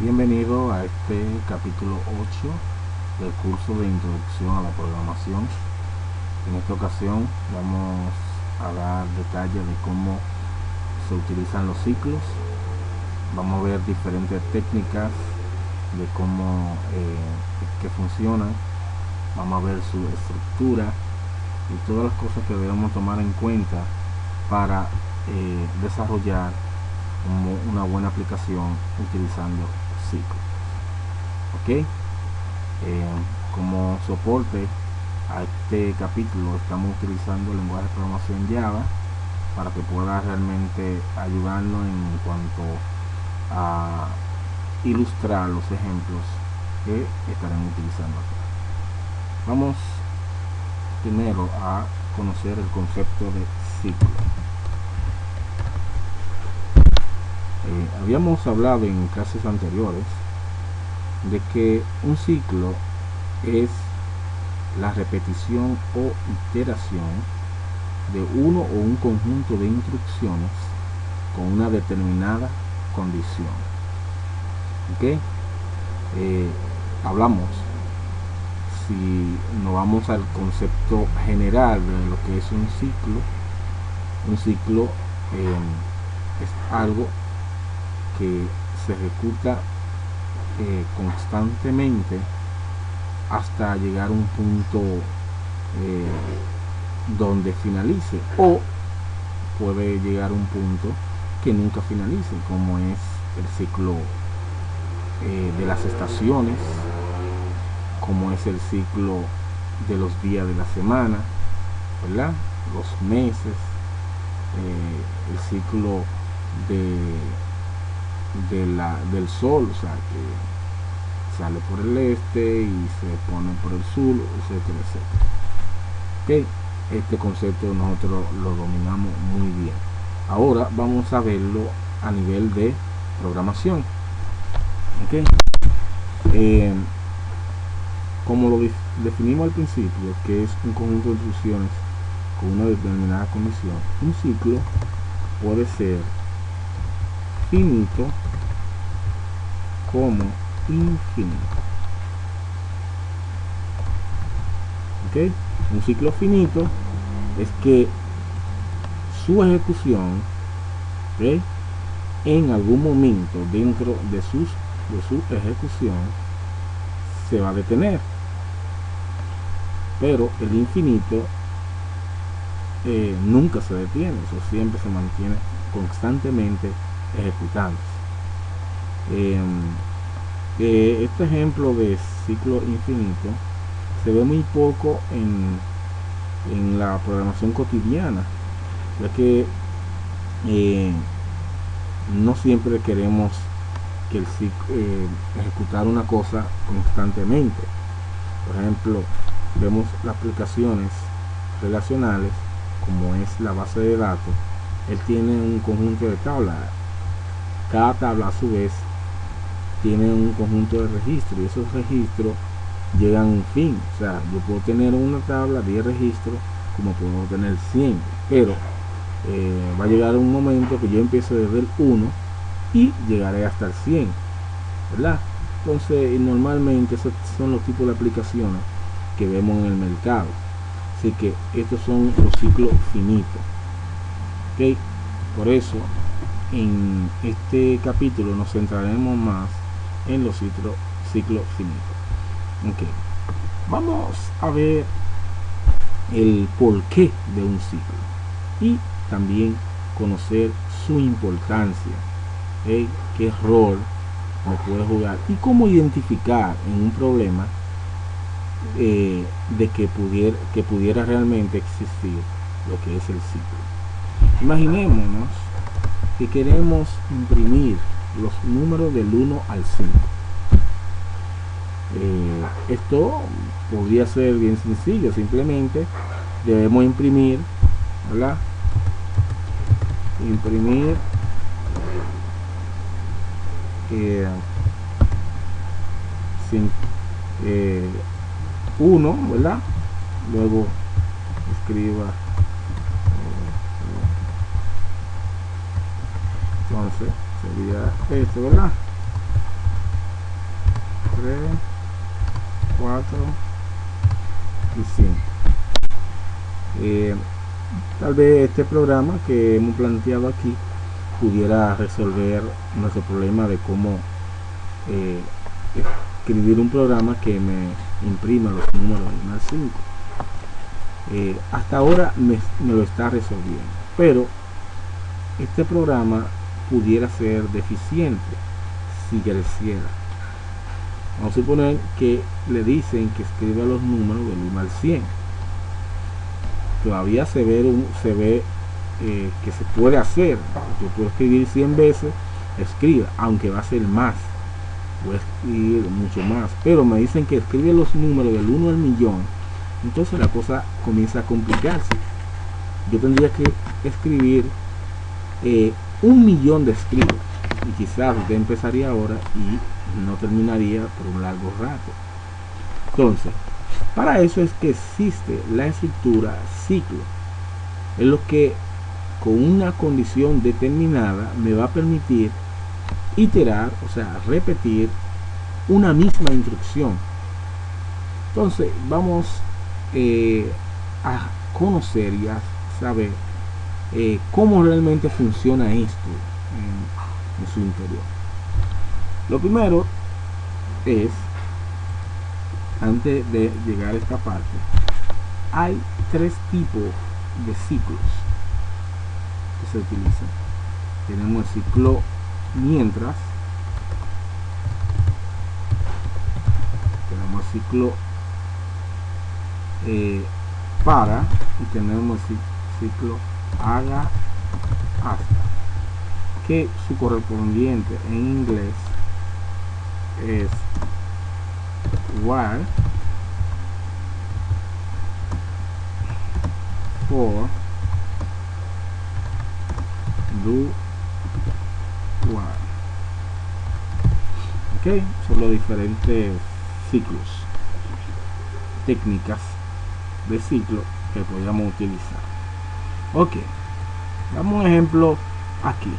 Bienvenido a este capítulo 8 del curso de introducción a la programación. En esta ocasión vamos a dar detalles de cómo se utilizan los ciclos. Vamos a ver diferentes técnicas de cómo que funcionan. Vamos a ver su estructura y todas las cosas que debemos tomar en cuenta para desarrollar una buena aplicación utilizando ciclos. Ok, como soporte a este capítulo estamos utilizando el lenguaje de programación Java para que pueda realmente ayudarnos en cuanto a ilustrar los ejemplos que estaremos utilizando acá. Vamos primero a conocer el concepto de ciclo. Habíamos hablado en clases anteriores de que un ciclo es la repetición o iteración de uno o un conjunto de instrucciones con una determinada condición. ¿Ok? Hablamos, si nos vamos al concepto general de lo que es un ciclo es algo que se ejecuta constantemente hasta llegar a un punto donde finalice, o puede llegar a un punto que nunca finalice, como es el ciclo de las estaciones, como es el ciclo de los días de la semana, ¿verdad? Los meses, el ciclo del sol, o sea, que sale por el este y se pone por el sur, etcétera, etcétera. Ok, este concepto nosotros lo dominamos muy bien. Ahora vamos a verlo a nivel de programación. Ok, como lo definimos al principio, que es un conjunto de instrucciones con una determinada condición, un ciclo puede ser finito como infinito. ¿Ok? Un ciclo finito es que su ejecución, ¿ok?, en algún momento dentro de su ejecución se va a detener, pero el infinito nunca se detiene, eso siempre se mantiene constantemente ejecutándose. Este ejemplo de ciclo infinito se ve muy poco en la programación cotidiana, ya que no siempre queremos que el ejecutar una cosa constantemente. Por ejemplo, vemos las aplicaciones relacionales, como es la base de datos. Él tiene un conjunto de tablas, cada tabla a su vez tiene un conjunto de registros, y esos registros llegan a un fin. O sea, yo puedo tener una tabla 10 registros, como puedo tener 100, pero va a llegar un momento que yo empiezo desde el 1 y llegaré hasta el 100, ¿verdad? Entonces, normalmente esos son los tipos de aplicaciones que vemos en el mercado. Así que estos son los ciclos finitos. ¿Ok? Por eso, en este capítulo nos centraremos más en los ciclos finitos. ¿Ok? Vamos a ver el porqué de un ciclo y también conocer su importancia, ¿okay?, qué rol me puede jugar y cómo identificar en un problema de que pudiera realmente existir lo que es el ciclo. Imaginémonos que queremos imprimir los números del 1 al 5. Esto podría ser bien sencillo, simplemente debemos imprimir, ¿verdad? Imprimir 1, ¿verdad? Luego escriba entonces sería esto, ¿verdad? 3, 4 y 5. Tal vez este programa que hemos planteado aquí pudiera resolver nuestro problema de cómo escribir un programa que me imprima los números del 1 al 5. Hasta ahora me lo está resolviendo, pero este programa pudiera ser deficiente si creciera. Vamos a suponer que le dicen que escriba los números del 1 al 100. Todavía se ve que se puede hacer. Yo puedo escribir 100 veces, escriba, aunque va a ser más, voy a escribir mucho más, pero me dicen que escribe los números del 1 al millón. Entonces la cosa comienza a complicarse. Yo tendría que escribir 1 millón de escritos, y quizás usted empezaría ahora y no terminaría por un largo rato. Entonces, para eso es que existe la estructura ciclo. Es lo que con una condición determinada me va a permitir iterar, o sea, repetir una misma instrucción. Entonces vamos a conocer y a saber cómo realmente funciona esto en su interior. Lo primero es, antes de llegar a esta parte, hay 3 tipos de ciclos que se utilizan. Tenemos el ciclo mientras, tenemos el ciclo para, y tenemos el ciclo haga hasta, que su correspondiente en inglés es while, for, do, while. Ok, son los diferentes ciclos, técnicas de ciclo que podríamos utilizar. Ok, damos un ejemplo aquí.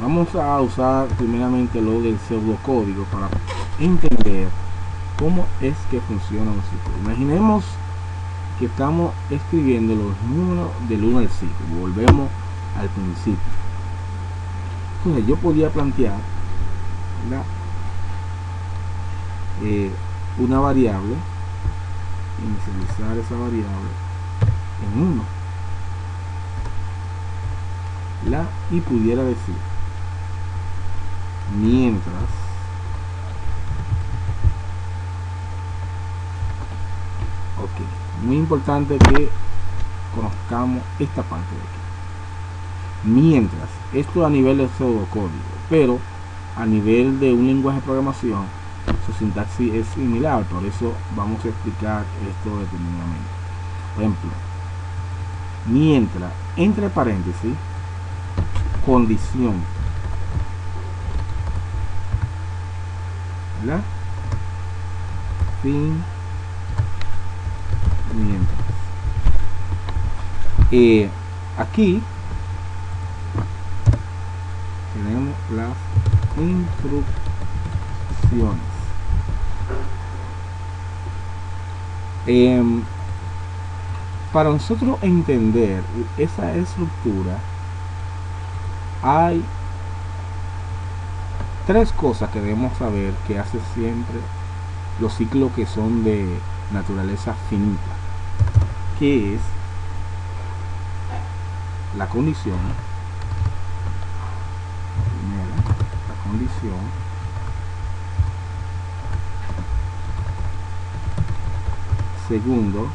Vamos a usar primeramente lo del pseudocódigo para entender cómo es que funciona un ciclo. Imaginemos que estamos escribiendo los números del 1 al 5. Volvemos al principio. Entonces yo podía plantear una variable, inicializar esa variable en 1, y pudiera decir mientras muy importante que conozcamos esta parte de aquí. Mientras, esto a nivel de pseudocódigo, pero a nivel de un lenguaje de programación su sintaxis es similar, por eso vamos a explicar esto determinadamente. Por ejemplo, mientras, entre paréntesis, condición, ¿verdad? Fin, mientras. Aquí tenemos las instrucciones. Para nosotros entender esa estructura hay 3 cosas que debemos saber que hace siempre los ciclos que son de naturaleza finita, que es la condición, la condición, segundo,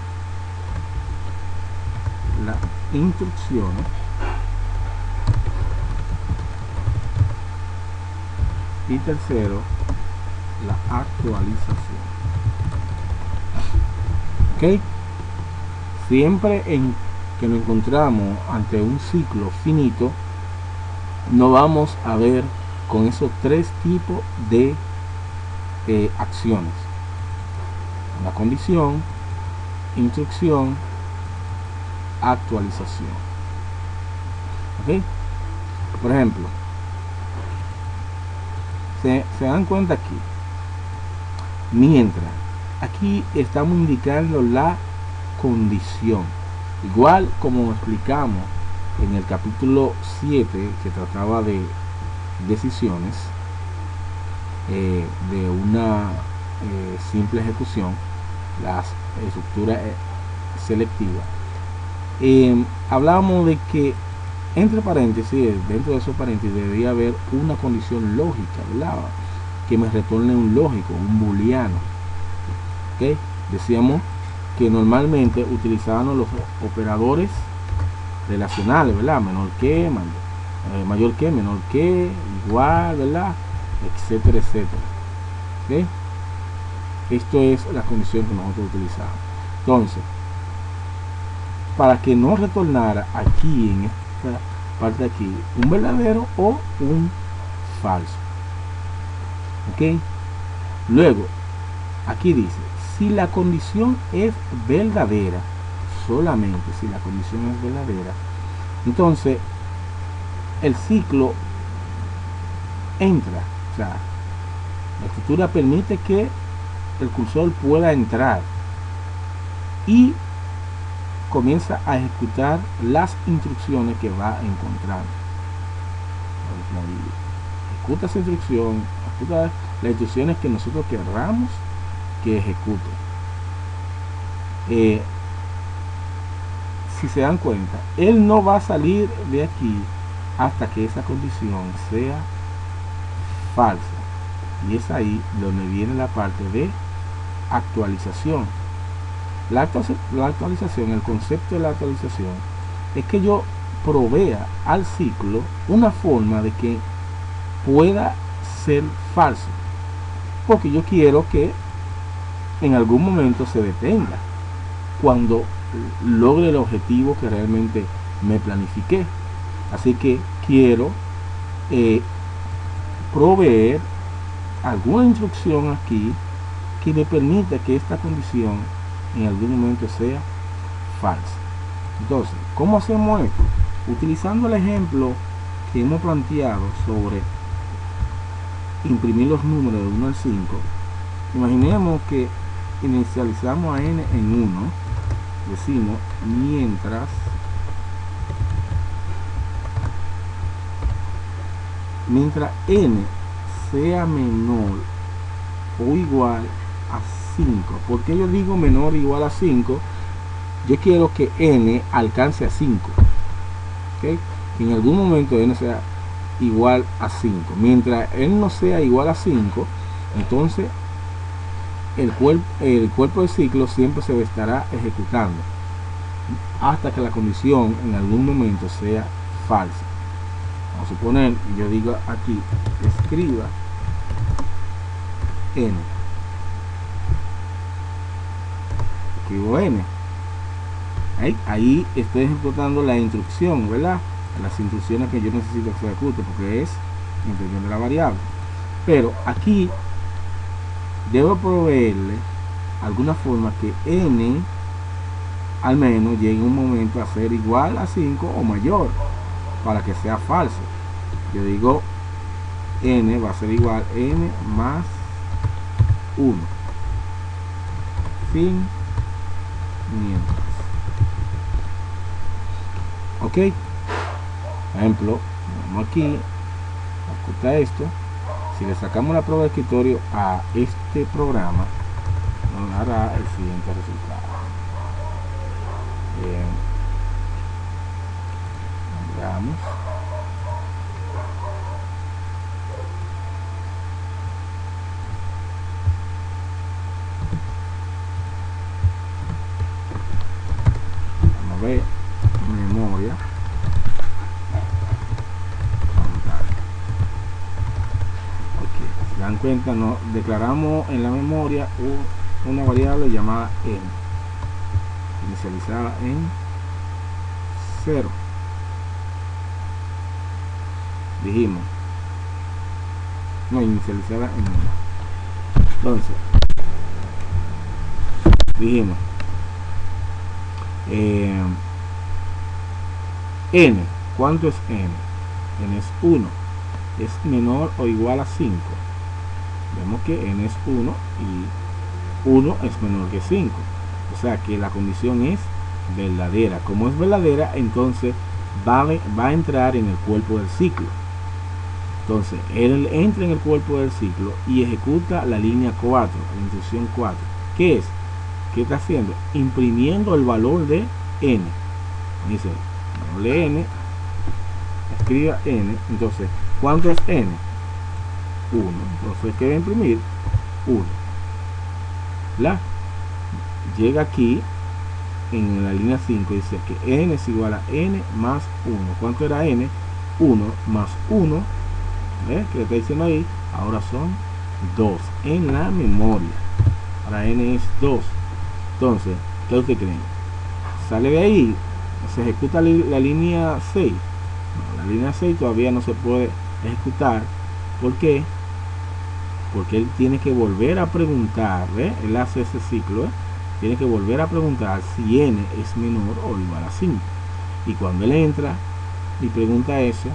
la instrucción, y tercero, la actualización. ¿Ok? Siempre en que nos encontramos ante un ciclo finito, no vamos a ver con esos 3 tipos de acciones: la condición, instrucción, actualización. ¿Ok? Por ejemplo, Se dan cuenta aquí. Mientras, aquí estamos indicando la condición. Igual como explicamos en el capítulo 7, que trataba de decisiones, de una simple ejecución, la estructura selectiva. Hablamos de que entre paréntesis, dentro de esos paréntesis debería haber una condición lógica, ¿verdad? Que me retorne un lógico, un booleano. ¿Okay? Decíamos que normalmente utilizábamos los operadores relacionales, ¿verdad? Menor que, mayor que, menor que, igual, ¿verdad? Etcétera, etcétera. ¿Okay? Esto es la condición que nosotros utilizamos. Entonces, para que no retornara aquí en esta parte de aquí un verdadero o un falso. ¿Ok? Luego, aquí dice, si la condición es verdadera, solamente si la condición es verdadera, entonces el ciclo entra. O sea, la estructura permite que el cursor pueda entrar y comienza a ejecutar las instrucciones que va a encontrar. Ejecuta esa instrucción, ejecuta las instrucciones que nosotros querramos que ejecute. Si se dan cuenta, él no va a salir de aquí hasta que esa condición sea falsa, y es ahí donde viene la parte de actualización. La actualización, el concepto de la actualización es que yo provea al ciclo una forma de que pueda ser falso, porque yo quiero que en algún momento se detenga cuando logre el objetivo que realmente me planifiqué. Así que quiero proveer alguna instrucción aquí que me permita que esta condición en algún momento sea falsa. Entonces, ¿cómo hacemos esto? Utilizando el ejemplo que hemos planteado sobre imprimir los números de 1 al 5, imaginemos que inicializamos a n en 1, decimos mientras n sea menor o igual a 5. ¿Por qué yo digo menor o igual a 5? Yo quiero que n alcance a 5. ¿Okay? En algún momento n sea igual a 5. Mientras n no sea igual a 5, entonces el cuerpo del ciclo siempre se estará ejecutando hasta que la condición en algún momento sea falsa. Vamos a suponer que yo diga aquí, escriba n. Escribo n. Ahí estoy ejecutando la instrucción, ¿verdad? Las instrucciones que yo necesito que se ejecute, porque es imprimiendo la variable. Pero aquí debo proveerle alguna forma que n al menos llegue un momento a ser igual a 5 o mayor, para que sea falso. Yo digo n va a ser igual a n más 1 fin mientras. Ok, por ejemplo, vamos aquí, ejecuta esto. Si le sacamos la prueba de escritorio a este programa, nos dará el siguiente resultado. Bien, veamos. Vamos a ver memoria. Dan cuenta, no declaramos en la memoria una variable llamada n, inicializada en 0. Dijimos, no, inicializada en 1. Entonces dijimos n, ¿cuánto es n? N es 1, es menor o igual a 5. vemos que n es 1 y 1 es menor que 5. O sea que la condición es verdadera. Como es verdadera, entonces va a entrar en el cuerpo del ciclo. Entonces él entra en el cuerpo del ciclo y ejecuta la línea 4, la instrucción 4. ¿Qué es? ¿Qué está haciendo? Imprimiendo el valor de n. Dice, valor de n, escriba n. Entonces, ¿cuánto es n? 1. Entonces, ¿qué va a imprimir? 1. Llega aquí en la línea 5, dice que n es igual a n más 1. ¿Cuánto era n? 1 más 1, ¿ves? Que le está diciendo ahí, ahora son 2 en la memoria. Ahora n es 2. Entonces, ¿qué usted cree? Sale de ahí, se ejecuta la línea 6. No, la línea 6 todavía no se puede ejecutar. ¿Por qué? Porque él tiene que volver a preguntar, ¿ves? Él hace ese ciclo, ¿eh? Tiene que volver a preguntar si n es menor o igual a 5. Y cuando él entra y pregunta eso,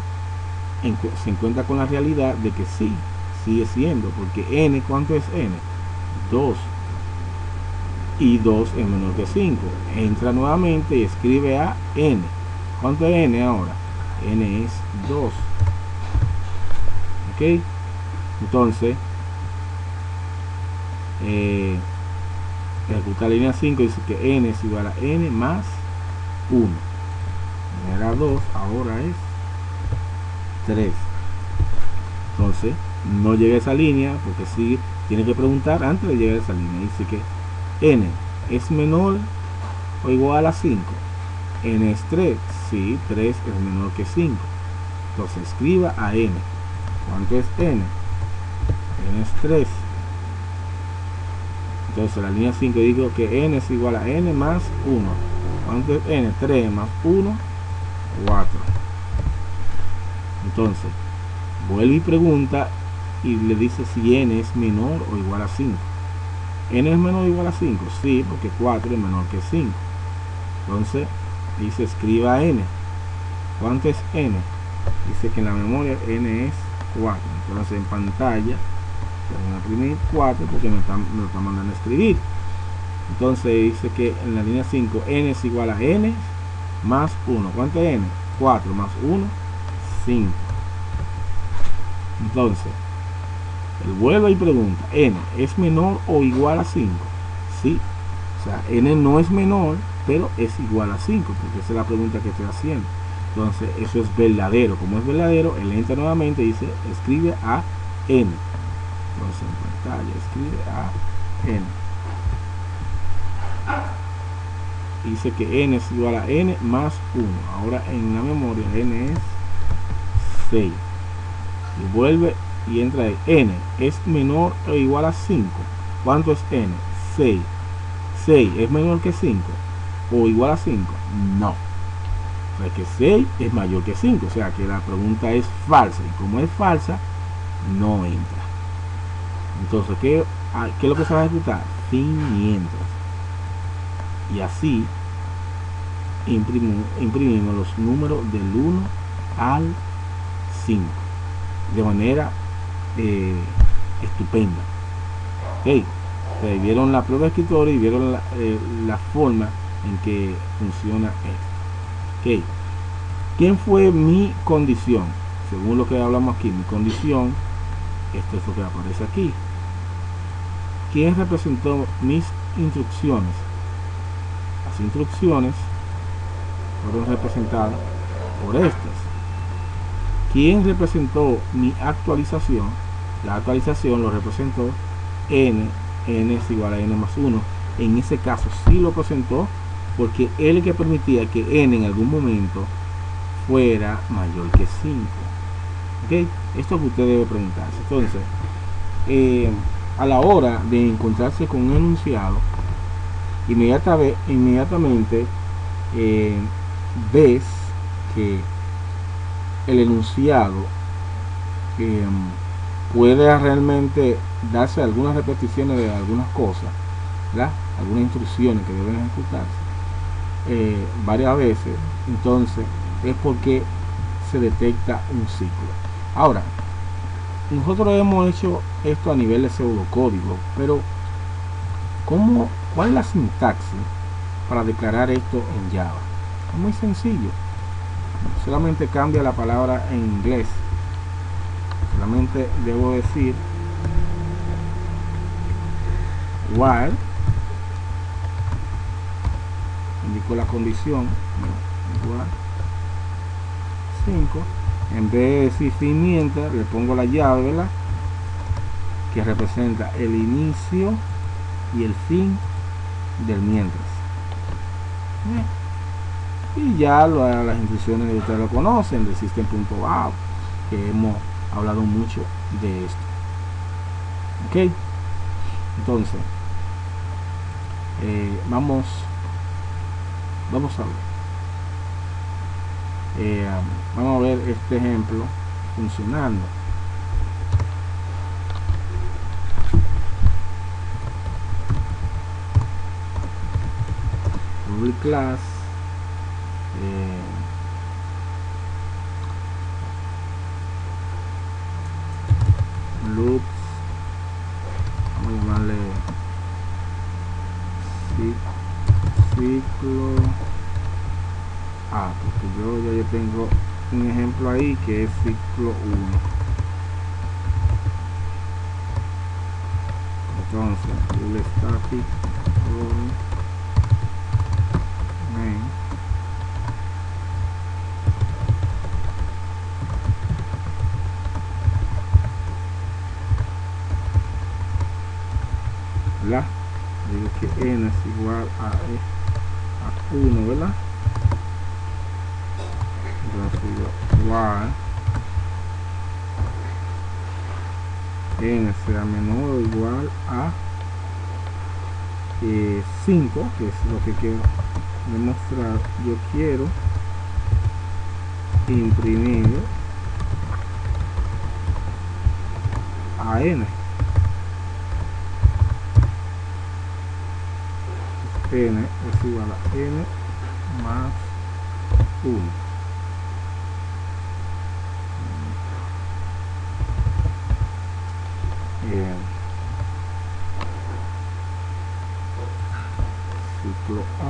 se encuentra con la realidad de que sí, sigue siendo, porque n, ¿cuánto es n? 2. Y 2 es menor que 5. Entra nuevamente y escribe a n. ¿Cuánto es n ahora? N es 2. ¿Ok? Entonces, ejecuta la línea 5, dice que n es igual a n más 1. Era 2, ahora es 3. Entonces, no llega a esa línea, porque sí, tiene que preguntar antes de llegar a esa línea. Dice que n es menor o igual a 5. N es 3. Sí, 3 es menor que 5. Entonces, escriba a n. ¿Cuánto es n? N es 3. Entonces la línea 5 digo que n es igual a n más 1. ¿Cuánto es n? 3 más 1, 4. Entonces vuelve y pregunta y le dice si n es menor o igual a 5. ¿N es menor o igual a 5? Sí, porque 4 es menor que 5. Entonces dice escriba n. ¿Cuánto es n? Dice que en la memoria n es 4. Entonces en pantalla voy a imprimir 4 porque me lo está mandando a escribir. Entonces dice que en la línea 5 n es igual a n más 1. ¿Cuánto es n? 4 más 1, 5. Entonces él vuelve y pregunta, n es menor o igual a 5. Sí, o sea, n no es menor, pero es igual a 5, porque esa es la pregunta que estoy haciendo. Entonces eso es verdadero. Como es verdadero, él entra nuevamente y dice escribe a n. Entonces en pantalla escribe a n. Dice que n es igual a n más 1. Ahora en la memoria n es 6. Y vuelve y entra ahí. N es menor o igual a 5. ¿Cuánto es n? 6. 6 es menor que 5 o igual a 5. No. O sea que 6 es mayor que 5. O sea que la pregunta es falsa. Y como es falsa, no entra. Entonces, ¿qué es lo que se va a ejecutar? Fin mientras. Y así imprimimos los números del 1 al 5 de manera estupenda. ¿Okay? Vieron la prueba de escritorio y vieron la forma en que funciona esto. ¿Okay? ¿Quién fue mi condición? Según lo que hablamos aquí, mi condición, esto es lo que aparece aquí. ¿Quién representó mis instrucciones? Las instrucciones fueron representadas por estas. ¿Quién representó mi actualización? La actualización lo representó n es igual a n más 1. En ese caso sí lo presentó, porque él que permitía que n en algún momento fuera mayor que 5. ¿Okay? Esto que usted debe preguntarse. Entonces, a la hora de encontrarse con un enunciado, inmediatamente ves que el enunciado puede realmente darse algunas repeticiones de algunas cosas, ¿verdad? Algunas instrucciones que deben ejecutarse varias veces. Entonces es porque se detecta un ciclo. Ahora, nosotros hemos hecho esto a nivel de pseudocódigo, pero ¿cuál es la sintaxis para declarar esto en Java? Es muy sencillo. Solamente cambia la palabra en inglés. Solamente debo decir while, indico la condición, igual 5. En vez de decir fin mientras, le pongo la llave, ¿verdad?, que representa el inicio y el fin del mientras. Y ya las instrucciones ustedes lo conocen, del system.out, que hemos hablado mucho de esto. Ok, entonces vamos a ver. Vamos a ver este ejemplo funcionando. Public class, loops, vamos a llamarle ciclo A, porque yo tengo un ejemplo ahí que es ciclo 1. Entonces el static main, ¿verdad? Digo que n es igual a 1, ¿verdad? Entonces igual n sea menor o igual a 5, que es lo que quiero demostrar. Yo quiero imprimir a n. N es igual a n más 1. Ciclo A,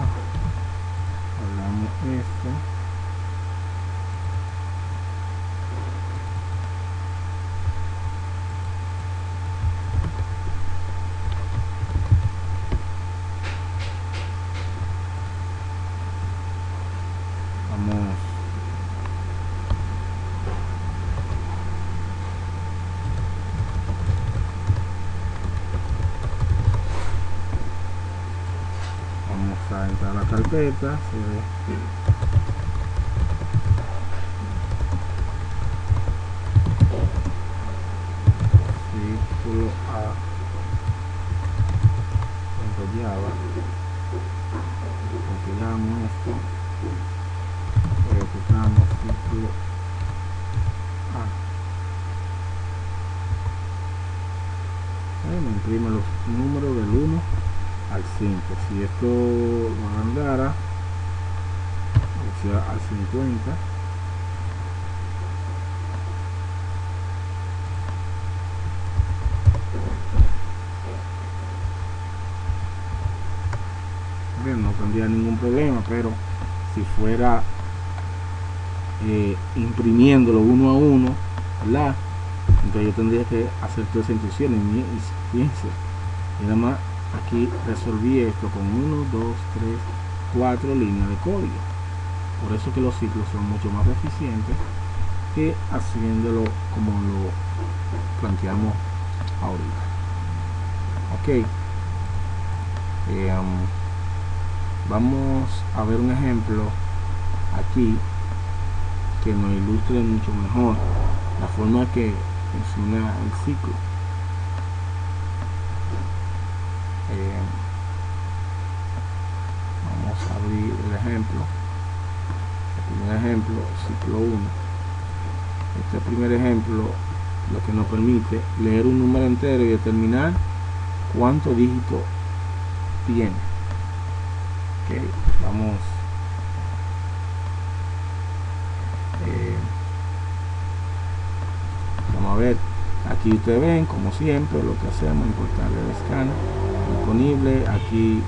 hablamos esto. Vamos a entrar a la carpeta, ciclo A Java, compilamos esto, ejecutamos ciclo A. Me imprime los números del 1 al 5. Si esto lo mandara al 50, bien, no tendría ningún problema, pero si fuera imprimiéndolo uno a uno, ¿verdad?, entonces yo tendría que hacer todas esas instrucciones. Y fíjense, y nada más aquí resolví esto con 1, 2, 3, 4 líneas de código. Por eso que los ciclos son mucho más eficientes que haciéndolo como lo planteamos ahorita. Ok, vamos a ver un ejemplo aquí que nos ilustre mucho mejor la forma que funciona el ciclo. Vamos a abrir el ejemplo. El primer ejemplo, ciclo 1. Este primer ejemplo lo que nos permite leer un número entero y determinar cuántos dígitos tiene. Ok, vamos a ver Aquí ustedes ven, como siempre, lo que hacemos, importar el escáner disponible. Aquí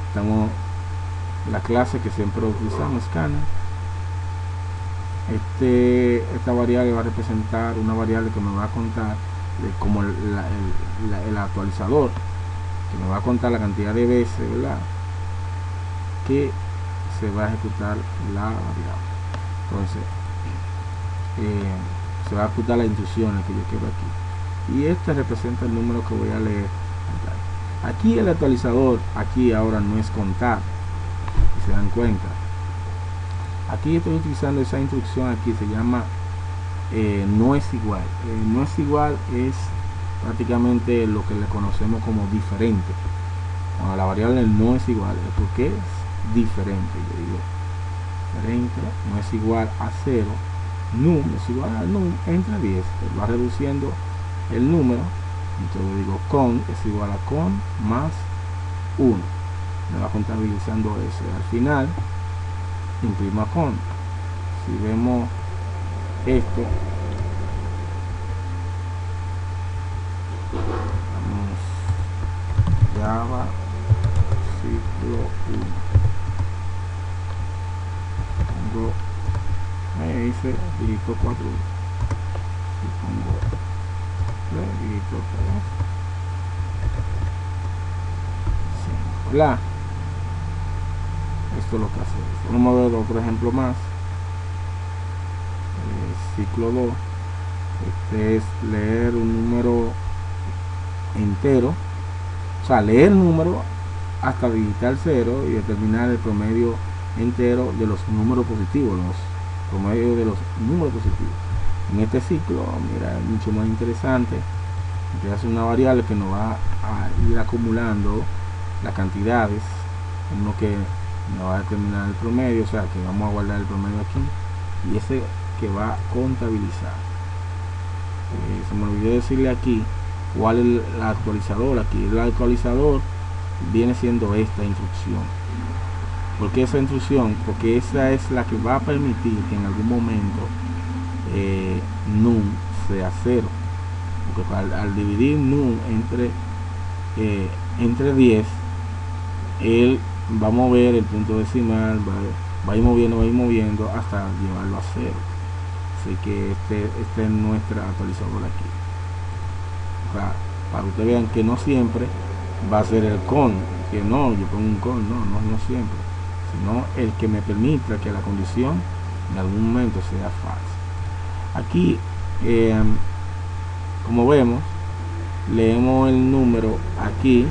estamos la clase que siempre utilizamos, escáner. Esta variable va a representar una variable que me va a contar como el actualizador, que me va a contar la cantidad de veces, ¿verdad?, que se va a ejecutar la variable. Entonces se va a ejecutar las instrucciones que yo quiero aquí, y este representa el número que voy a leer. Aquí el actualizador, aquí ahora no es contar, si se dan cuenta. Aquí estoy utilizando esa instrucción, aquí se llama no es igual. No es igual es prácticamente lo que le conocemos como diferente. Cuando la variable no es igual es porque es diferente. Yo digo diferente, no es igual a 0, num es igual a num entre 10, va reduciendo el número. Entonces digo con es igual a con más 1, me va contabilizando eso. Al final imprima con. Si vemos esto, vamos Java ciclo 1, pongo, me dice dígito 4 y pongo dígito 3, ¿verdad? Esto es lo que hace. Vamos a ver otro ejemplo más. Ciclo 2. Este es leer un número entero, o sea, leer el número hasta digitar 0 y determinar el promedio entero de los números positivos, los promedios de los números positivos. En este ciclo, mira, es mucho más interesante. Te hace una variable que nos va a ir acumulando las cantidades, uno que nos va a determinar el promedio, o sea que vamos a guardar el promedio aquí, y ese que va a contabilizar. Se me olvidó decirle aquí cuál es el actualizador. Aquí el actualizador viene siendo esta instrucción. ¿Por qué esa instrucción? Porque esa es la que va a permitir que en algún momento num sea 0, porque al dividir num entre 10, él va a mover el punto decimal, va a ir moviendo hasta llevarlo a 0. Así que este es nuestro actualizador aquí. O sea, para que ustedes vean que no siempre va a ser el con, que no, yo pongo un con, no siempre, sino el que me permita que la condición en algún momento sea falsa. Aquí, como vemos, leemos el número aquí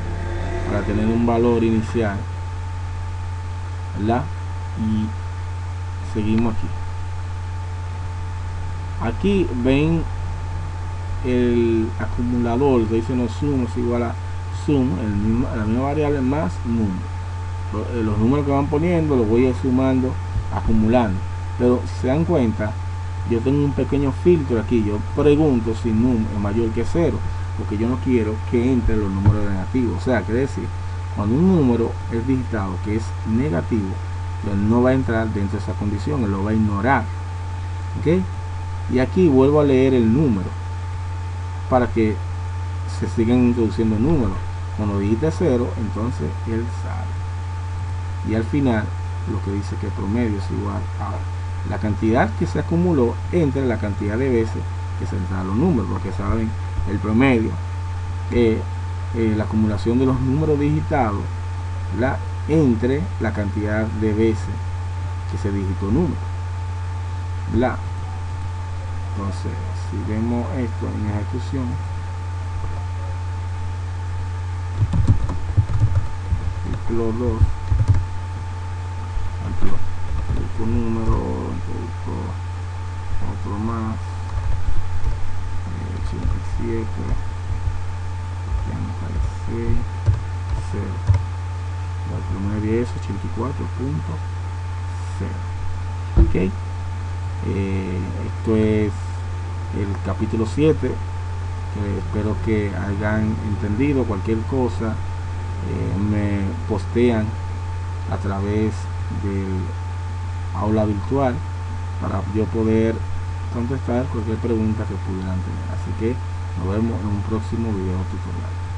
para tener un valor inicial, ¿verdad? Y seguimos aquí. Aquí ven el acumulador que dice no sum es igual a sum, la misma variable más num. Los números que van poniendo los voy a ir sumando, acumulando. Pero si se dan cuenta, yo tengo un pequeño filtro aquí. Yo pregunto si num es mayor que 0, porque yo no quiero que entre los números negativos. O sea, quiere decir, cuando un número es digitado que es negativo, pues no va a entrar dentro de esa condición, él lo va a ignorar. ¿Ok? Y aquí vuelvo a leer el número para que se sigan introduciendo números. Cuando digite 0, entonces él sale. Y al final lo que dice que el promedio es igual a la cantidad que se acumuló entre la cantidad de veces que se entraron los números, porque saben, el promedio es la acumulación de los números digitados, ¿verdad?, entre la cantidad de veces que se digitó número, ¿verdad? Entonces, si vemos esto en ejecución, ciclo 2, introducto número, introducto otro más, 87, 36, 0. El promedio es 84.0. Ok. Esto es el capítulo 7, que espero que hayan entendido. Cualquier cosa me postean a través del aula virtual para yo poder contestar cualquier pregunta que pudieran tener. Así que nos vemos en un próximo video tutorial.